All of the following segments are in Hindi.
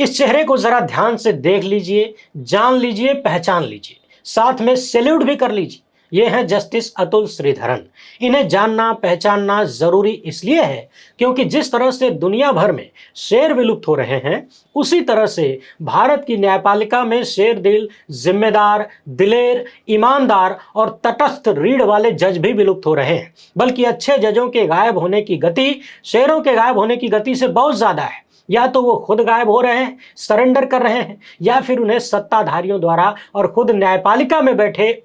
इस चेहरे को जरा ध्यान से देख लीजिए, जान लीजिए, पहचान लीजिए, साथ में सैल्यूट भी कर लीजिए। ये हैं जस्टिस अतुल श्रीधरन। इन्हें जानना पहचानना जरूरी इसलिए है क्योंकि जिस तरह से दुनिया भर में शेर विलुप्त हो रहे हैं, उसी तरह से भारत की न्यायपालिका में शेर दिल, जिम्मेदार, दिलेर, ईमानदार और तटस्थ रीढ़ वाले जज भी विलुप्त हो रहे हैं। बल्कि अच्छे जजों के गायब होने की गति शेरों के गायब होने की गति से बहुत ज्यादा है। या तो वो खुद गायब हो रहे हैं, सरेंडर कर रहे हैं, या फिर उन्हें सत्ताधारियों द्वारा और खुद न्यायपालिका में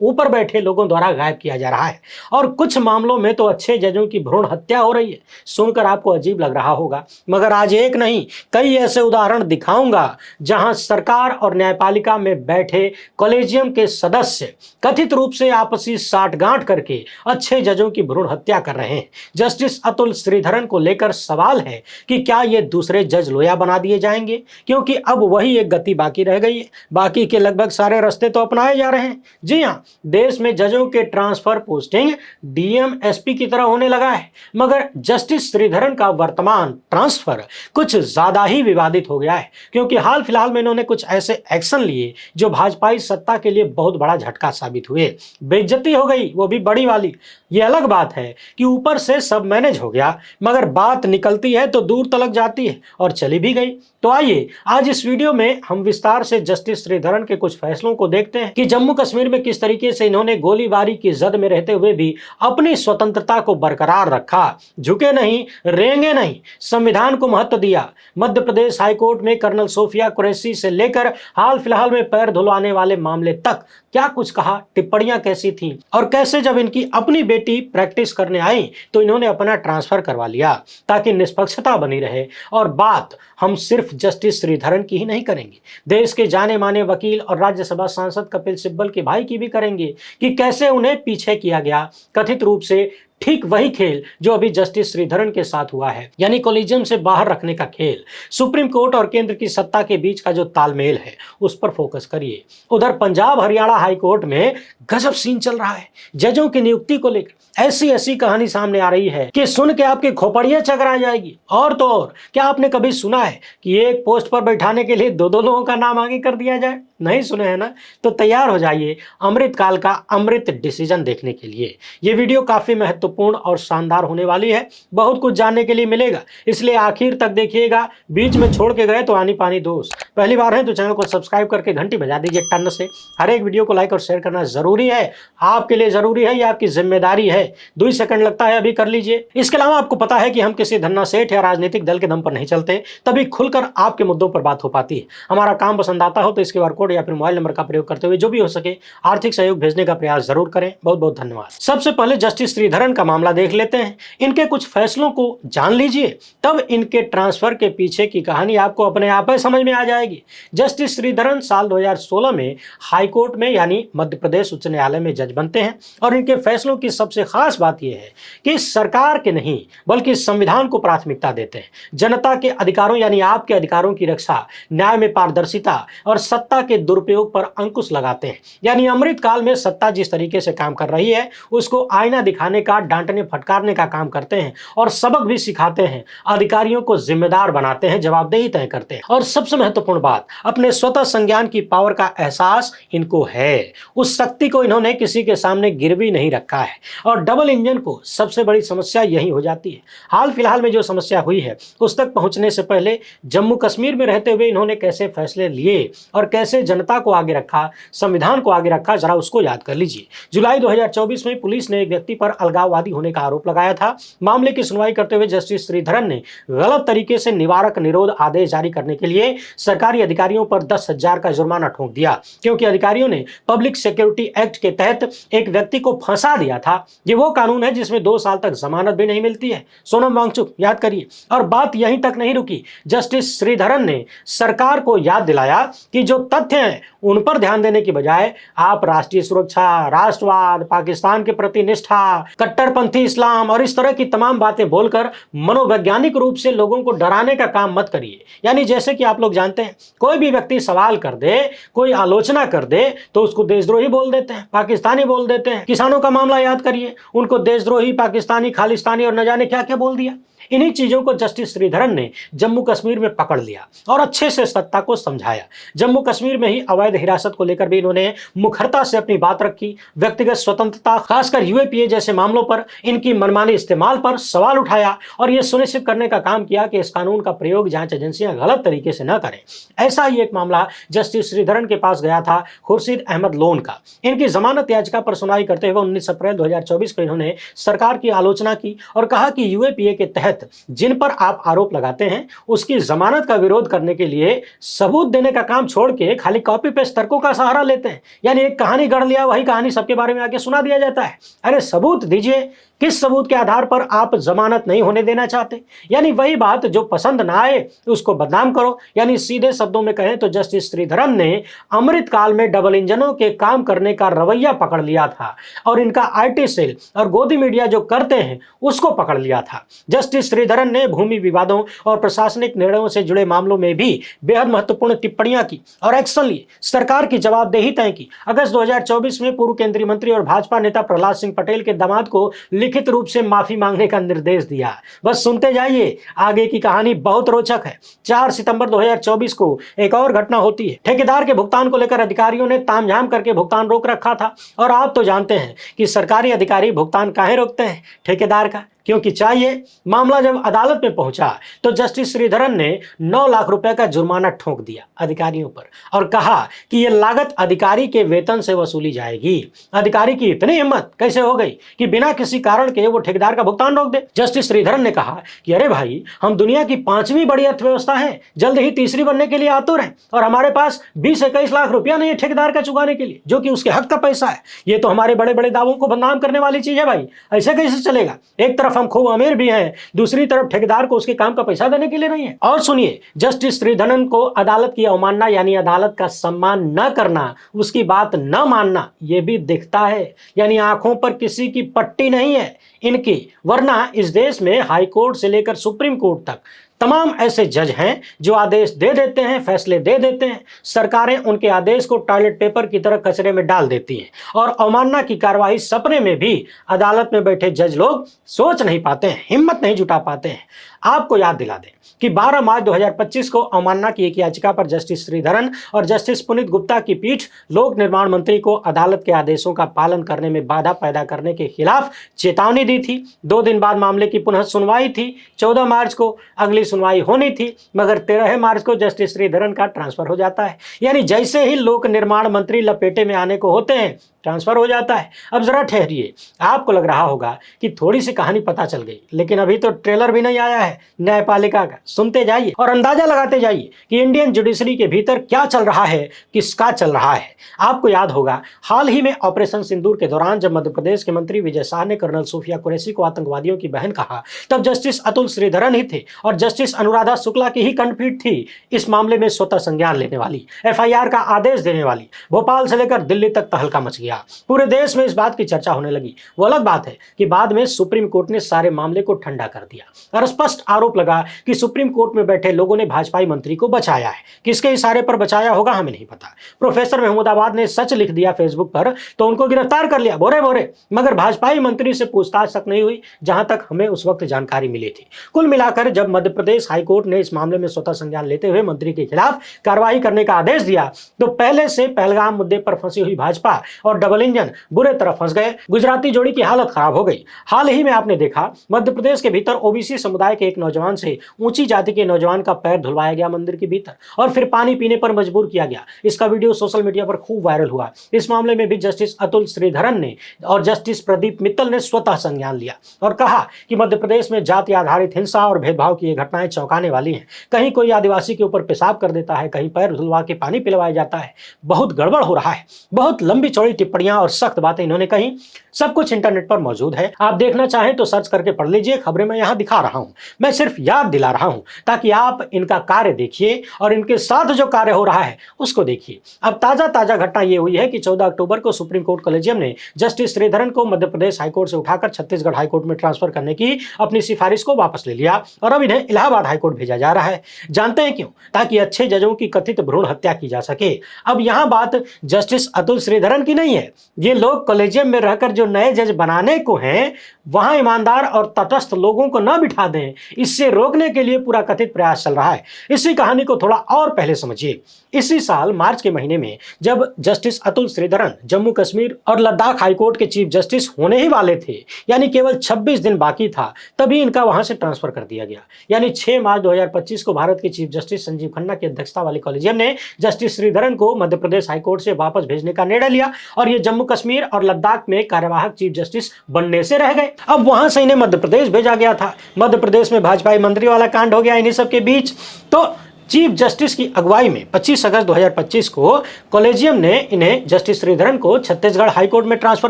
ऊपर बैठे लोगों द्वारा गायब किया जा रहा है। और कुछ मामलों में तो अच्छे जजों की भ्रूण हत्या हो रही है। सुनकर आपको अजीब लग रहा होगा, मगर आज एक नहीं कई ऐसे उदाहरण दिखाऊंगा जहां सरकार और न्यायपालिका में बैठे कॉलेजियम के सदस्य कथित रूप से आपसी साठगांठ करके अच्छे जजों की भ्रूण हत्या कर रहे हैं। जस्टिस अतुल श्रीधरन को लेकर सवाल है कि क्या ये दूसरे जज लोया बना दिए जाएंगे, क्योंकि अब वही एक गति बाकी रह गई है। बाकी के लगभग सारे रास्ते तो अपनाए जा रहे हैं। जी हां, देश में जजों के ट्रांसफर पोस्टिंग डीएम एसपी की तरह होने लगा है। मगर जस्टिस श्रीधरन का वर्तमान ट्रांसफर कुछ ज्यादा ही विवादित हो गया है, क्योंकि हाल फिलहाल में इन्होंने कुछ ऐसे एक्शन लिए जो भाजपाई सत्ता के लिए बहुत बड़ा झटका साबित हुए। बेइज्जती हो गई, वो भी बड़ी वाली। ये अलग बात है कि ऊपर से सब मैनेज हो गया, मगर बात निकलती है तो दूर तलक जाती है और चली भी गई। तो आइए आज इस वीडियो में हम विस्तार से जस्टिस श्रीधरन के कुछ फैसलों को देखते हैं कि जम्मू कश्मीर में किस तरीके से इन्होंने गोलीबारी की जद में रहते हुए भी अपनी स्वतंत्रता को बरकरार रखा, झुके नहीं, रेंगे नहीं, संविधान को महत्व दिया। मध्य प्रदेश हाईकोर्ट में कर्नल सोफिया कुरैशी से लेकर हाल फिलहाल में पैर धुलवाने वाले मामले तक क्या कुछ कहा, टिप्पणियां कैसी थी, और कैसे जब इनकी अपनी बेटी प्रैक्टिस करने आई तो इन्होंने अपना ट्रांसफर करवा लिया ताकि निष्पक्षता बनी रहे। और बात हम सिर्फ जस्टिस श्रीधरन की ही नहीं करेंगे, देश के जाने माने वकील और राज्यसभा सांसद कपिल सिब्बल के भाई की भी करेंगे कि कैसे उन्हें पीछे किया गया, कथित रूप से ठीक वही खेल जो अभी जस्टिस श्रीधरन के साथ हुआ है, यानी कॉलेजियम से बाहर रखने का खेल। सुप्रीम कोर्ट और केंद्र की सत्ता के बीच का जो तालमेल है उस पर फोकस करिए। उधर पंजाब हरियाणा हाई कोर्ट में गजब सीन चल रहा है। जजों की नियुक्ति को लेकर ऐसी ऐसी कहानी सामने आ रही है कि सुन के आपकी खोपड़ियां चकरा जाएगी। और तो और, क्या आपने कभी सुना है कि एक पोस्ट पर बैठाने के लिए दो लोगों का नाम आगे कर दिया जाए? नहीं सुने हैं ना? तो तैयार हो जाइए अमृतकाल का अमृत डिसीजन देखने के लिए। ये वीडियो काफी महत्वपूर्ण और शानदार होने वाली है, बहुत कुछ जानने के लिए मिलेगा, इसलिए आखिर तक देखिएगा। बीच में छोड़ के गए तो आनी पानी दोस्त। पहली बार है तो चैनल को सब्सक्राइब करके घंटी बजा दीजिए टन से। हर एक वीडियो को लाइक और शेयर करना जरूरी है, आपके लिए जरूरी है, ये आपकी जिम्मेदारी है। 2 सेकंड लगता है, अभी कर लीजिए। इसके अलावा आपको पता है कि हम किसी धन्ना सेठ या राजनीतिक दल के दम पर नहीं चलते, तभी खुलकर आपके मुद्दों पर बात हो पाती है। हमारा काम पसंद आता हो तो इसके QR कोड या फिर मोबाइल नंबर का प्रयोग करते हुए जो भी हो सके आर्थिक सहयोग भेजने का प्रयास जरूर करें। बहुत बहुत धन्यवाद। सबसे पहले जस्टिस श्रीधरन का मामला देख लेते हैं। इनके कुछ फैसलों को जान लीजिए, तब इनके ट्रांसफर के पीछे की कहानी आपको अपने आप ही समझ में आ जाएगी। जस्टिस श्रीधरन साल 2016 में हाईकोर्ट में यानी मध्य प्रदेश उच्च न्यायालय में जज बनते हैं। और इनके फैसलों की सबसे खास बात यह है कि सरकार के नहीं बल्कि संविधान को प्राथमिकता देते हैं। जनता के अधिकारों यानी आपके अधिकारों की रक्षा, न्याय में पारदर्शिता और सत्ता के दुरुपयोग पर अंकुश लगाते हैं। यानी अमृतकाल में सत्ता जिस तरीके से काम कर रही है उसको आईना दिखाने का, डांटने फटकारने का काम करते हैं और सबक भी सिखाते हैं। अधिकारियों को जिम्मेदार बनाते हैं, जवाबदेही तय करते हैं। और सबसे महत्वपूर्ण बात, अपने स्वतः संज्ञान की पावर का एहसास इनको है। उस शक्ति को इन्होंने किसी के सामने गिरवी नहीं रखा है। और डबल इंजन को सबसे बड़ी समस्या यही हो जाती है। हाल फिलहाल में जो समस्या हुई है उस तक पहुंचने से पहले जम्मू कश्मीर में रहते हुए इन्होंने कैसे फैसले लिए और कैसे जनता को आगे रखा, संविधान को आगे रखा, जरा उसको याद कर लीजिए। जुलाई 2024 में पुलिस ने एक व्यक्ति पर अलगाववादी होने का आरोप लगाया था। मामले की सुनवाई करते हुए जस्टिस श्रीधरन ने गलत तरीके से निवारक निरोध आदेश जारी करने के लिए सरकारी अधिकारियों पर 10,000 का जुर्माना ठोक दिया, क्योंकि अधिकारियों ने पब्लिक सिक्योरिटी एक्ट के तहत एक व्यक्ति को फंसा दिया था। ये वो कानून है जिसमें 2 साल तक जमानत भी नहीं मिलती है। सोनम वांगचुक, याद करिए। और बात यहीं तक नहीं रुकी, जस्टिस श्रीधरन ने सरकार को याद दिलाया कि जो तथ्य हैं उन पर ध्यान देने की बजाय आप राष्ट्रीय सुरक्षा, राष्ट्रवाद, पाकिस्तान के प्रति निष्ठा, कट्टरपंथी इस्लाम और इस तरह की तमाम बातें बोलकर मनोवैज्ञानिक रूप से लोगों को डराने का काम मत करिए। यानी जैसे कि आप लोग जानते हैं, कोई भी व्यक्ति सवाल कर दे, कोई आलोचना कर दे तो उसको देशद्रोही बोल देते हैं, पाकिस्तानी बोल देते हैं। किसानों का मामला याद करिए, उनको देशद्रोही, पाकिस्तानी, खालिस्तानी और न जाने क्या क्या बोल दिया। इन्हीं चीजों को जस्टिस श्रीधरन ने जम्मू कश्मीर में पकड़ लिया और अच्छे से सत्ता को समझाया। जम्मू कश्मीर में ही अवैध हिरासत को लेकर भी इन्होंने मुखरता से अपनी बात रखी। व्यक्तिगत स्वतंत्रता, खासकर यूएपीए जैसे मामलों पर इनकी मनमानी इस्तेमाल पर सवाल उठाया और यह सुनिश्चित करने का काम किया कि इस कानून का प्रयोग जांच एजेंसियां गलत तरीके से न करें। ऐसा ही एक मामला जस्टिस श्रीधरन के पास गया था खुर्शीद अहमद लोन का। इनकी जमानत याचिका पर सुनवाई करते हुए 19 अप्रैल 2024 को इन्होंने सरकार की आलोचना की और कहा कि यूएपीए के तहत जिन पर आप आरोप लगाते हैं उसकी जमानत का विरोध करने के लिए सबूत देने का काम छोड़ के खाली कॉपी पेस्ट तर्कों का सहारा लेते हैं। यानी एक कहानी गढ़ लिया, वही कहानी सबके बारे में आगे सुना दिया जाता है। अरे सबूत दीजिए, किस सबूत के आधार पर आप जमानत नहीं होने देना चाहते? यानी वही बात, जो पसंद ना आए उसको बदनाम करो। यानी सीधे शब्दों में कहें तो जस्टिस श्रीधरन ने अमृतकाल में डबल इंजनों के काम करने का रवैया पकड़ लिया था और इनका आईटी सेल और गोदी मीडिया जो करते हैं उसको पकड़ लिया था। जस्टिस श्रीधरन ने भूमि विवादों और प्रशासनिक निर्णयों से जुड़े मामलों में भी बेहद महत्वपूर्ण टिप्पणियां की और एक्शन लिए, सरकार की जवाबदेही तय की। अगस्त 2024 में पूर्व केंद्रीय मंत्री और भाजपा नेता प्रहलाद सिंह पटेल के दामाद को लिखित रूप से माफी मांगने का निर्देश दिया। बस सुनते जाइए, आगे की कहानी बहुत रोचक है। 4 सितंबर 2024 को एक और घटना होती है। ठेकेदार के भुगतान को लेकर अधिकारियों ने तामझाम करके भुगतान रोक रखा था और आप तो जानते हैं कि सरकारी अधिकारी भुगतान काहे रोकते हैं? ठेकेदार का क्योंकि चाहिए। मामला जब अदालत में पहुंचा तो जस्टिस श्रीधरन ने 9 लाख रुपए का जुर्माना ठोक दिया अधिकारियों पर और कहा कि यह लागत अधिकारी के वेतन से वसूली जाएगी। अधिकारी की इतनी हिम्मत कैसे हो गई कि बिना किसी कारण के वो ठेकेदार का भुगतान रोक दे? जस्टिस श्रीधरन ने कहा कि अरे भाई, हम दुनिया की 5वीं बड़ी अर्थव्यवस्था है, जल्द ही तीसरी बनने के लिए आतुर हैं और हमारे पास 20-21 लाख रुपया नहीं है ठेकेदार का चुकाने के लिए, जो कि उसके हक का पैसा है। ये तो हमारे बड़े बड़े दावों को बदनाम करने वाली चीज है भाई। ऐसे कैसे चलेगा? एक तरफ हम खूब अमीर भी हैं, दूसरी तरफ ठेकेदार को उसके काम का पैसा देने के लिए नहीं है। और सुनिए, जस्टिस श्रीधरन को अदालत की अवमानना यानी अदालत का सम्मान न करना, उसकी बात न मानना, यह भी दिखता है। यानी आंखों पर किसी की पट्टी नहीं है इनकी, वरना इस देश में हाई कोर्ट से लेकर सुप्रीम कोर्ट तक तमाम ऐसे जज हैं जो आदेश दे देते हैं, फैसले दे देते हैं। सरकारें उनके आदेश को टॉयलेट पेपर की तरह कचरे में डाल देती हैं और अवमानना की कार्रवाई सपने में भी अदालत में बैठे जज लोग सोच नहीं पाते हैं, हिम्मत नहीं जुटा पाते हैं। आपको याद दिला दें कि 12 मार्च 2025 को अवमानना की एक याचिका पर जस्टिस श्रीधरन और जस्टिस पुनीत गुप्ता की पीठ लोक निर्माण मंत्री को अदालत के आदेशों का पालन करने में बाधा पैदा करने के खिलाफ चेतावनी दी थी। 2 दिन बाद मामले की पुनः सुनवाई थी। 14 मार्च को अगली सुनवाई होनी थी, मगर 13 मार्च को जस्टिस श्रीधरन का ट्रांसफर हो जाता है। यानी जैसे ही लोक निर्माण मंत्री लपेटे में आने को होते हैं, ट्रांसफर हो जाता है। अब जरा ठहरिए, आपको लग रहा होगा कि थोड़ी सी कहानी पता चल गई, लेकिन अभी तो ट्रेलर भी नहीं आया है न्यायपालिका का। सुनते जाइए और अंदाजा लगाते जाइए कि इंडियन जुडिशरी के भीतर क्या चल रहा है, किसका चल रहा है। आपको याद होगा, हाल ही में ऑपरेशन सिंदूर के दौरान जब मध्य प्रदेश के मंत्री विजय शाह ने कर्नल सूफिया कुरैशी को आतंकवादियों की बहन कहा, तब जस्टिस अतुल श्रीधरन ही थे और जस्टिस अनुराधा शुक्ला की ही खंडपीठ थी इस मामले में स्वतः संज्ञान लेने वाली, एफआईआर का आदेश देने वाली। भोपाल से लेकर दिल्ली तक तहलका मच गया, पूरे देश में इस बात की चर्चा होने लगी। वो अलग बात है कि बाद में सुप्रीम कोर्ट ने सारे मामले को ठंडा कर दिया और स्पष्ट आरोप लगा कि सुप्रीम कोर्ट में बैठे लोगों ने भाजपाई मंत्री को बचाया है। किसके इशारे पर बचाया होगा हमें नहीं पता। प्रोफेसर महमूदाबाद ने सच लिख दिया फेसबुक पर तो उनको गिरफ्तार कर लिया भोरे भोरे, मगर भाजपाई मंत्री से पूछताछ तक नहीं हुई, जहां तक हमें उस वक्त जानकारी मिली थी। कुल मिलाकर जब मध्य प्रदेश हाईकोर्ट ने इस मामले में स्वतः संज्ञान लेते हुए मंत्री के खिलाफ कार्रवाई करने का आदेश दिया, तो पहले से पहलगाम मुद्दे पर फंसी हुई भाजपा और डबल इंजन बुरे तरह फंस गए। गुजराती जोड़ी की हालत खराब हो गई। हाल ही में आपने देखा, मध्य प्रदेश के भीतर ओबीसी समुदाय के एक नौजवान से ऊंची जाति के नौजवान का पैर धुलवाया गया मंदिर के भीतर और फिर पानी पीने पर मजबूर किया गया। इसका वीडियो सोशल मीडिया पर खूब वायरल हुआ। इस मामले में भी जस्टिस अतुल श्रीधरन ने और जस्टिस प्रदीप मित्तल ने स्वतः संज्ञान लिया और कहा कि मध्य प्रदेश में जाति आधारित हिंसा और भेदभाव की ये घटनाएं चौंकाने वाली हैं। कहीं कोई आदिवासी के ऊपर पेशाब कर देता है, कहीं पैर धुलवा के पानी पिलवाया जाता है। बहुत गड़बड़ हो रहा है। बहुत लंबी चौड़ी टिप्पणियां और सख्त बातें इन्होंने कही। सब कुछ इंटरनेट पर मौजूद है, आप देखना चाहें तो सर्च करके पढ़ लीजिए। खबरें मैं यहां दिखा रहा हूं, मैं सिर्फ याद दिला रहा हूं ताकि आप इनका कार्य देखिए और इनके साथ जो कार्य हो रहा है उसको देखिए। अब ताजा घटना यह हुई है कि 14 अक्टूबर को सुप्रीम कोर्ट कॉलेजियम ने जस्टिस श्रीधरन को मध्य प्रदेश हाईकोर्ट से उठाकर छत्तीसगढ़ हाईकोर्ट में ट्रांसफर करने की अपनी सिफारिश को वापस ले लिया और अब इन्हें इलाहाबाद हाईकोर्ट भेजा जा रहा है। जानते हैं क्यों? ताकि अच्छे जजों की कथित भ्रूण हत्या की जा सके। अब यहां बात जस्टिस अतुल श्रीधरन की नहीं है। ये लोग कॉलेजियम में रहकर जो नए जज बनाने को हैं, वहां ईमानदार और तटस्थ लोगों को न बिठा दें, इससे रोकने के लिए पूरा कथित प्रयास चल रहा है। इसी कहानी को थोड़ा और पहले समझिए। इसी साल मार्च के महीने में जब जस्टिस अतुल श्रीधरन जम्मू कश्मीर और लद्दाख हाईकोर्ट के चीफ जस्टिस होने ही वाले थे, यानी केवल 26 दिन बाकी था, तभी इनका वहां से ट्रांसफर कर दिया गया। यानी 6 मार्च 2025 को भारत के चीफ जस्टिस संजीव खन्ना की अध्यक्षता वाली कॉलेजियम ने जस्टिस श्रीधरन को मध्य प्रदेश हाईकोर्ट से वापस भेजने का निर्णय लिया और ये जम्मू कश्मीर और लद्दाख में कार्यवाहक चीफ जस्टिस बनने से रह गए। अब वहां से इन्हें मध्य प्रदेश भेजा गया था। मध्य प्रदेश में भाजपाई मंत्री वाला कांड हो गया इन्हीं सबके बीच। तो चीफ जस्टिस की अगुवाई में 25 अगस्त 2025 को कॉलेजियम ने इन्हें जस्टिस श्रीधरन को छत्तीसगढ़ हाईकोर्ट में ट्रांसफर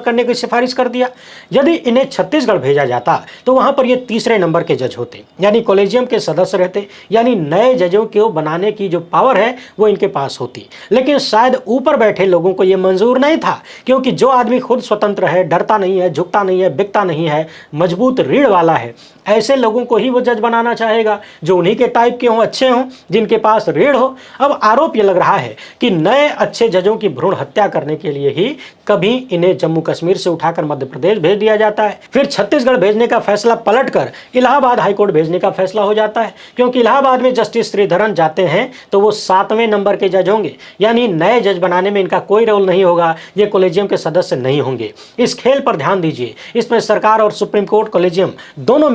करने की सिफारिश कर दिया। यदि इन्हें छत्तीसगढ़ भेजा जाता तो वहां पर ये तीसरे नंबर के जज होते, यानी कॉलेजियम के सदस्य रहते, यानी नए जजों को बनाने की जो पावर है वो इनके पास होती। लेकिन शायद ऊपर बैठे लोगों को ये मंजूर नहीं था, क्योंकि जो आदमी खुद स्वतंत्र है, डरता नहीं है, झुकता नहीं है, बिकता नहीं है, मजबूत रीढ़ वाला है, ऐसे लोगों को ही वो जज बनाना चाहेगा जो उन्हीं के टाइप के हों, अच्छे हों, जिनके पास रीढ़ हो। अब आरोप ये लग रहा है कि नए अच्छे जजों की भ्रूण हत्या करने के लिए ही कभी इन्हें जम्मू कश्मीर से उठाकर मध्य प्रदेश भेज दिया जाता है, फिर छत्तीसगढ़ भेजने का फैसला पलटकर इलाहाबाद हाईकोर्ट भेजने का फैसला हो जाता है। क्योंकि इलाहाबाद में जस्टिस श्रीधरन जाते हैं तो वो 7वें नंबर के जज होंगे, यानी नए जज बनाने में इनका कोई रोल नहीं होगा, ये कॉलेजियम के सदस्य नहीं होंगे। इस खेल पर ध्यान दीजिए, इसमें सरकार और सुप्रीम कोर्ट कॉलेजियम दोनों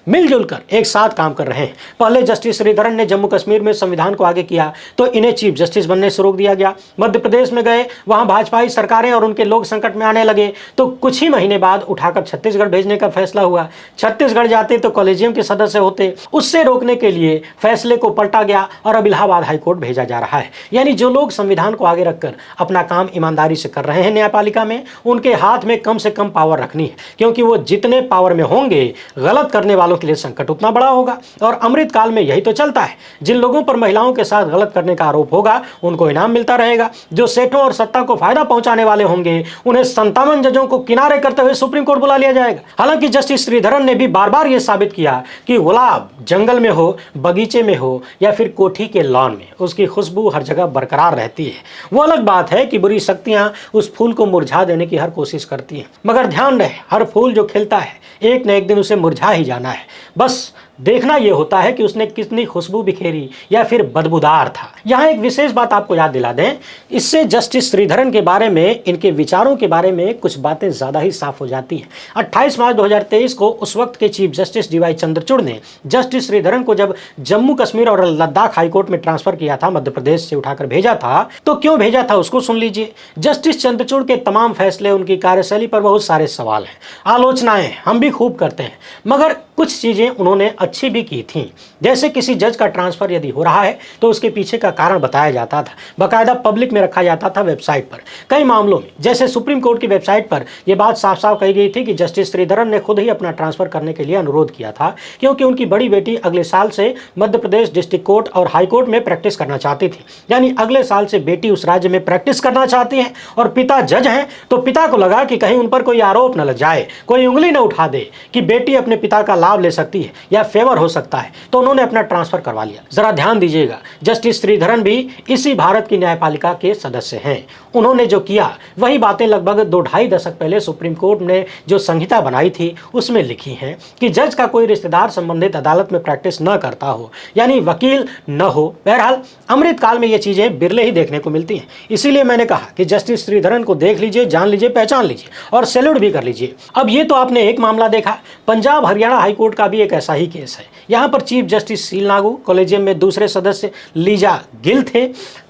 मिलजुल कर एक साथ काम कर रहे हैं। पहले जस्टिस श्रीधरन ने जम्मू कश्मीर में संविधान को आगे किया तो इन्हें चीफ जस्टिस बनने से रोक दिया गया। मध्य प्रदेश में गए, वहां भाजपाई सरकारें और उनके लोग संकट में आने लगे तो कुछ ही महीने बाद उठाकर छत्तीसगढ़ भेजने का फैसला हुआ। छत्तीसगढ़ जाते तो कॉलेजियम के सदस्य होते, उससे रोकने के लिए फैसले को पलटा गया और अब इलाहाबाद हाईकोर्ट भेजा जा रहा है। यानी जो लोग संविधान को आगे रखकर अपना काम ईमानदारी से कर रहे हैं न्यायपालिका में, उनके हाथ में कम से कम पावर रखनी है, क्योंकि वो जितने पावर में होंगे गलत करने वालों के लिए संकट उतना बड़ा होगा। और अमृत काल में यही तो चलता है, जिन लोगों पर महिलाओं के साथ गलत करने का आरोप होगा उनको इनाम मिलता रहेगा, जो सेठों और सत्ता को फायदा पहुंचाने वाले होंगे उन्हें 57 जजों को किनारे करते हुए सुप्रीम कोर्ट बुला लिया जाएगा। हालांकि जस्टिस श्रीधरन ने भी बार बार यह साबित किया कि गुलाब जंगल में हो, बगीचे में हो या फिर कोठी के लॉन में, उसकी खुशबू हर जगह बरकरार रहती है। वो अलग बात है कि बुरी शक्तियां उस फूल को मुरझा देने की हर कोशिश करती हैं, मगर ध्यान रहे हर फूल जो खिलता है एक न एक दिन उसे मुरझा ही जाना है। बस देखना यह होता है कि उसने कितनी खुशबू बिखेरी या फिर बदबूदार था। यहाँ एक विशेष बात आपको याद दिला दें, इससे जस्टिस श्रीधरन के बारे में, इनके विचारों के बारे में कुछ बातें ज़्यादा ही साफ हो जाती हैं। 28 मार्च 2023 को उस वक्त के चीफ जस्टिस डीवाई चंद्रचूड़ ने जस्टिस श्रीधरन को जब जम्मू कश्मीर और लद्दाख हाईकोर्ट में ट्रांसफर किया था, मध्य प्रदेश से उठाकर भेजा था, तो क्यों भेजा था उसको सुन लीजिए। जस्टिस चंद्रचूड़ के तमाम फैसले, उनकी कार्यशैली पर बहुत सारे सवाल हैं, आलोचनाएं हम भी खूब करते हैं, मगर कुछ चीज़ें उन्होंने अच्छी भी की थी। जैसे किसी जज का ट्रांसफर यदि हो रहा है तो उसके पीछे का कारण बताया जाता था, बाकायदा पब्लिक में रखा जाता था वेबसाइट पर। कई मामलों में जैसे सुप्रीम कोर्ट की वेबसाइट पर यह बात साफ साफ कही गई थी कि जस्टिस श्रीधरन ने खुद ही अपना ट्रांसफर करने के लिए अनुरोध किया था, क्योंकि उनकी बड़ी बेटी अगले साल से मध्य प्रदेश डिस्ट्रिक्ट कोर्ट और हाईकोर्ट में प्रैक्टिस करना चाहती थी। यानी अगले साल से बेटी उस राज्य में प्रैक्टिस करना चाहती है और पिता जज हैं, तो पिता को लगा कि कहीं उन पर कोई आरोप न लग जाए, कोई उंगली न उठा दे कि बेटी अपने पिता का लाभ ले सकती है या फेवर हो सकता है, तो उन्होंने अपना ट्रांसफर करवा लिया। जरा ध्यान दीजिएगा, जस्टिस श्रीधरन भी इसी भारत की न्यायपालिका के सदस्य हैं। उन्होंने जो किया वही बातें लगभग 2-2.5 दशक पहले सुप्रीम कोर्ट ने जो संहिता बनाई थी उसमें लिखी हैं कि जज का कोई रिश्तेदार संबंधित अदालत में प्रैक्टिस न करता हो, यानी वकील न हो। बहरहाल अमृत काल में ये चीजें बिरले ही देखने को मिलती हैं। इसीलिए मैंने कहा कि जस्टिस श्रीधरन को देख लीजिए, जान लीजिए, पहचान लीजिए और सैल्यूट भी कर लीजिए। अब ये तो आपने एक मामला देखा, पंजाब हरियाणा हाईकोर्ट का भी एक ऐसा ही केस है। यहाँ पर chief justice seal Nagu, collegium में दूसरे सदस्य लीजा गिल थे,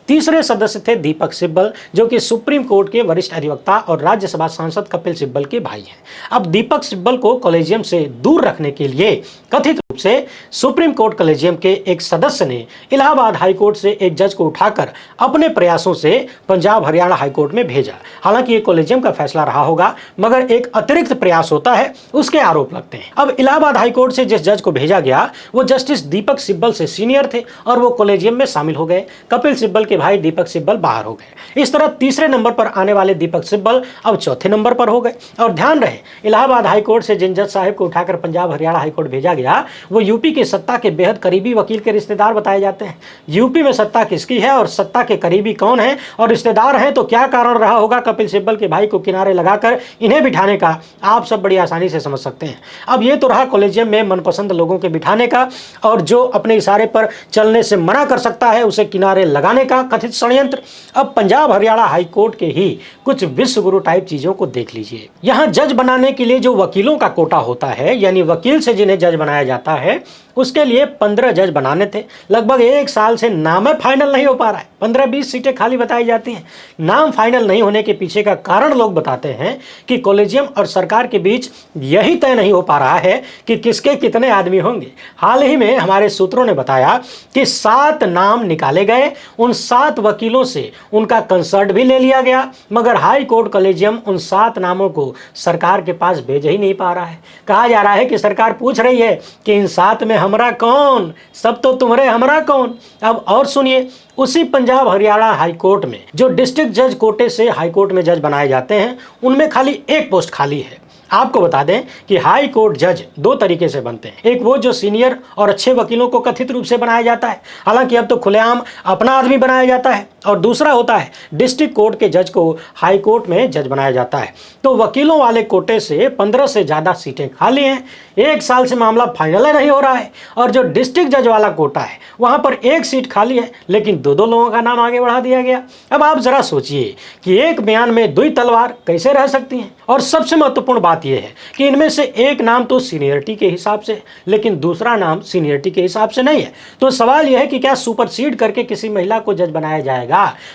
तीसरे सदस्य थे दीपक सिब्बल, जो कि सुप्रीम कोर्ट के वरिष्ठ अधिवक्ता और राज्यसभा सांसद कपिल सिब्बल के भाई हैं। अब दीपक सिब्बल को कॉलेजियम से दूर रखने के लिए कथित रूप से सुप्रीम कोर्ट कॉलेजियम के एक सदस्य ने इलाहाबाद हाईकोर्ट से एक जज को उठाकर अपने प्रयासों से पंजाब हरियाणा हाईकोर्ट में भेजा। हालांकि ये कॉलेजियम का फैसला रहा होगा, मगर एक अतिरिक्त प्रयास होता है, उसके आरोप लगते हैं। अब इलाहाबाद हाईकोर्ट से जिस जज को भेजा गया वो जस्टिस दीपक सिब्बल से सीनियर थे और वो कॉलेजियम में शामिल हो गए। कपिल सिब्बल के भाई दीपक सिब्बल बाहर हो गए। इस तरह तीसरे नंबर पर आने वाले दीपक सिब्बल अब चौथे नंबर पर हो गए। और ध्यान रहे, इलाहाबाद हाईकोर्ट से जिन जज साहब को उठाकर पंजाब हरियाणा हाईकोर्ट भेजा गया वो यूपी की सत्ता के बेहद करीबी वकील के रिश्तेदार बताए जाते हैं। यूपी में सत्ता किसकी है और सत्ता के करीबी कौन है और रिश्तेदार हैं, तो क्या कारण रहा होगा कपिल सिब्बल के भाई को किनारे लगाकर इन्हें बिठाने का, आप सब बड़ी आसानी से समझ सकते हैं। अब ये तो रहा कॉलेजियम में मनपसंद लोगों के बिठाने का, और जो अपने इशारे पर चलने से मना कर सकता है उसे किनारे लगाने का कथित षड्यंत्र। अब पंजाब हरियाणा हाईकोर्ट के ही कुछ विश्वगुरु टाइप चीजों को देख लीजिए। यहां जज बनाने के लिए जो वकीलों का कोटा होता है, यानी वकील से जिन्हें जज बनाया जाता है, उसके लिए 15 जज बनाने थे। लगभग 1 साल से नाम फाइनल नहीं हो पा रहा है। 15-20 सीटें खाली बताई जाती हैं। नाम फाइनल नहीं होने के पीछे का कारण लोग बताते हैं कि कॉलेजियम और सरकार के बीच यही तय नहीं हो पा रहा है कि किसके कितने आदमी होंगे। हाल ही में हमारे सूत्रों ने बताया कि 7 नाम निकाले गए। उन 7 वकीलों से उनका कंसर्ट भी ले लिया गया, मगर हाई कोर्ट कॉलेजियम उन 7 नामों को सरकार के पास भेज ही नहीं पा रहा है। कहा जा रहा है कि सरकार पूछ रही है कि इन 7 में हमरा कौन, सब तो तुम्हारे हमरा कौन। अब और सुनिए, उसी पंजाब हरियाणा हाईकोर्ट में जो डिस्ट्रिक्ट जज कोटे से हाईकोर्ट में जज बनाए जाते हैं, उनमें खाली एक पोस्ट खाली है। आपको बता दें कि हाई कोर्ट जज 2 तरीके से बनते हैं। एक वो जो सीनियर और अच्छे वकीलों को कथित रूप से बनाया जाता है, हालांकि अब तो खुलेआम अपना आदमी बनाया जाता है, और दूसरा होता है डिस्ट्रिक्ट कोर्ट के जज को हाई कोर्ट में जज बनाया जाता है। तो वकीलों वाले कोटे से 15 से ज़्यादा सीटें खाली हैं। 1 साल से मामला फाइनल नहीं हो रहा है। और जो डिस्ट्रिक्ट जज वाला कोटा है वहाँ पर 1 सीट खाली है, लेकिन 2-2 लोगों का नाम आगे बढ़ा दिया गया। अब आप जरा सोचिए कि एक बयान में 2 तलवार कैसे रह सकती हैं। और सबसे महत्वपूर्ण बात यह है कि इनमें से एक नाम तो सीनियरिटी के हिसाब से, लेकिन दूसरा नाम सीनियरिटी के हिसाब से नहीं है। तो सवाल यह है कि क्या सुपरसीड करके किसी महिला को जज बनाया जाएगा?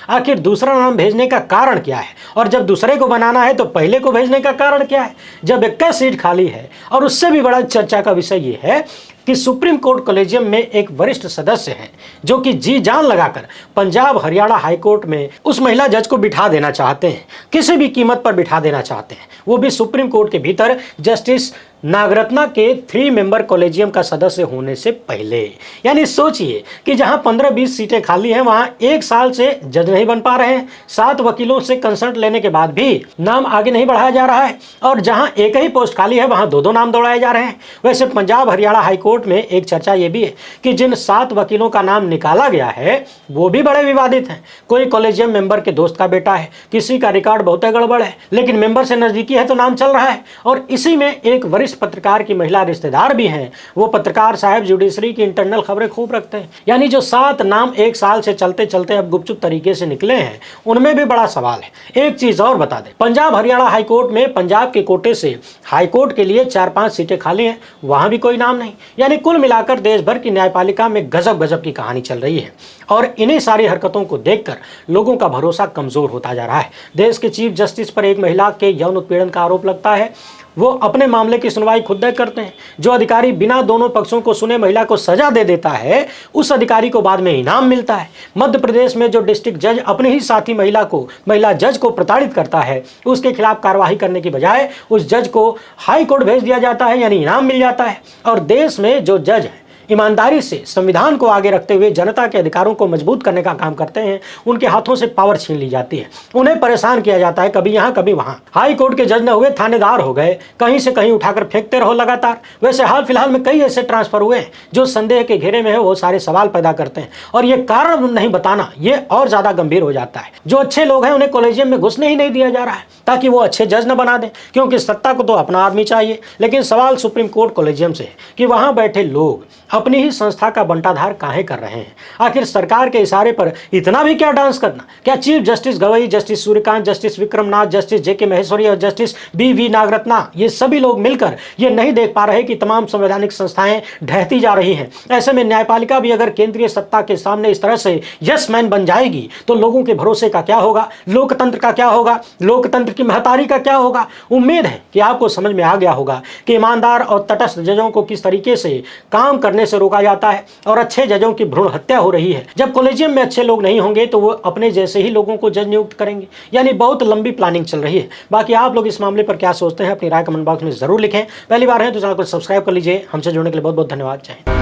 आखिर दूसरा नाम भेजने का कारण क्या है? और जब दूसरे को बनाना है तो पहले को भेजने का कारण क्या है? जब 21 सीट खाली है, और उससे भी बड़ा चर्चा का विषय यह है कि सुप्रीम कोर्ट कॉलेजियम में एक वरिष्ठ सदस्य हैं जो कि जी जान लगाकर पंजाब हरियाणा हाईकोर्ट में उस महिला जज को बिठा देना चाहते हैं, किसी भी कीमत पर बिठा देना चाहते हैं, वो भी सुप्रीम कोर्ट के भीतर जस्टिस नागरत्ना के 3 मेंबर कॉलेजियम का सदस्य होने से पहले। यानी सोचिए कि जहां 15-20 सीटें खाली हैं वहां 1 साल से जज नहीं बन पा रहे हैं, 7 वकीलों से कंसल्ट लेने के बाद भी नाम आगे नहीं बढ़ाया जा रहा है, और जहां एक ही पोस्ट खाली है वहां 2-2 नाम दौड़ाए जा रहे हैं। वैसे पंजाब हरियाणा हाईकोर्ट में एक चर्चा यह भी है कि जिन 7 वकीलों का नाम निकाला गया है वो भी बड़े विवादित हैं। कोई कॉलेजियम मेंबर के दोस्त का बेटा है, किसी का रिकॉर्ड बहुत गड़बड़ है, लेकिन मेंबर से नजदीकी है तो नाम चल रहा है। और इसी में एक वरिष्ठ पत्रकार की महिला रिश्तेदार भी हैं। वो पत्रकार साहब जुडिशरी की इंटरनल खबरें खूब रखते हैं। यानी जो 7 नाम 1 साल से चलते चलते अब गुपचुप तरीके से निकले हैं, उनमें भी बड़ा सवाल है। एक चीज और बता दें, पंजाब हरियाणा हाईकोर्ट में पंजाब के कोटे से हाईकोर्ट के लिए 4-5 सीटें खाली हैं, वहां भी कोई नाम नहीं। यानी कुल मिलाकर देश भर की न्यायपालिका में गजब गजब की कहानी चल रही है, और इन्हीं सारी हरकतों को देखकर लोगों का भरोसा कमजोर होता जा रहा है। देश के चीफ जस्टिस पर एक महिला के यौन उत्पीड़न का आरोप लगता है, वो अपने मामले की सुनवाई खुद करते हैं। जो अधिकारी बिना दोनों पक्षों को सुने महिला को सजा दे देता है, उस अधिकारी को बाद में इनाम मिलता है। मध्य प्रदेश में जो डिस्ट्रिक्ट जज अपने ही साथी महिला जज को प्रताड़ित करता है, उसके खिलाफ कार्रवाई करने की बजाय उस जज को हाई कोर्ट भेज दिया जाता है, यानी इनाम मिल जाता है। और देश में जो जज है ईमानदारी से संविधान को आगे रखते हुए जनता के अधिकारों को मजबूत करने का काम करते हैं, उनके हाथों से पावर छीन ली जाती है, उन्हें परेशान किया जाता है, कभी यहाँ कभी वहाँ। हाई कोर्ट के जज न हुए थानेदार हो गए, कहीं से कहीं उठाकर फेंकते रहो लगातार। वैसे हाल फिलहाल में कई ऐसे ट्रांसफर हुए हैं जो संदेह के घेरे में है, वो सारे सवाल पैदा करते हैं, और ये कारण नहीं बताना ये और ज्यादा गंभीर हो जाता है। जो अच्छे लोग हैं उन्हें कॉलेजियम में घुसने ही नहीं दिया जा रहा है ताकि वो अच्छे जज न बना दें, क्योंकि सत्ता को तो अपना आदमी चाहिए। लेकिन सवाल सुप्रीम कोर्ट कॉलेजियम से है कि वहां बैठे लोग अपनी ही संस्था का बंटाधार काहे कर रहे हैं। आखिर सरकार के इशारे पर इतना भी क्या डांस करना? क्या chief justice Gavai, justice Suryakant, justice Vikram Nath, justice JK Maheshwari और जस्टिस BV नागरत्ना, ये सभी लोग मिलकर ये नहीं देख पा रहे कि तमाम संवैधानिक संस्थाएं ढहती जा रही हैं? ऐसे में न्यायपालिका भी अगर केंद्रीय सत्ता के सामने इस तरह से यस मैन बन जाएगी तो लोगों के भरोसे का क्या होगा, लोकतंत्र का क्या होगा, लोकतंत्र की महतारी का क्या होगा? उम्मीद है कि आपको समझ में आ गया होगा कि ईमानदार और तटस्थ जजों को किस तरीके से काम करने से रोका जाता है और अच्छे जजों की भ्रूण हत्या हो रही है। जब कॉलेजियम में अच्छे लोग नहीं होंगे तो वो अपने जैसे ही लोगों को जज नियुक्त करेंगे। यानी बहुत लंबी प्लानिंग चल रही है। बाकी आप लोग इस मामले पर क्या सोचते हैं, अपनी राय कमेंट बॉक्स में जरूर लिखें। पहली बार है तो चैनल को सब्सक्राइब कर लीजिए। हमसे जुड़ने के लिए बहुत बहुत धन्यवाद। जय हिंद।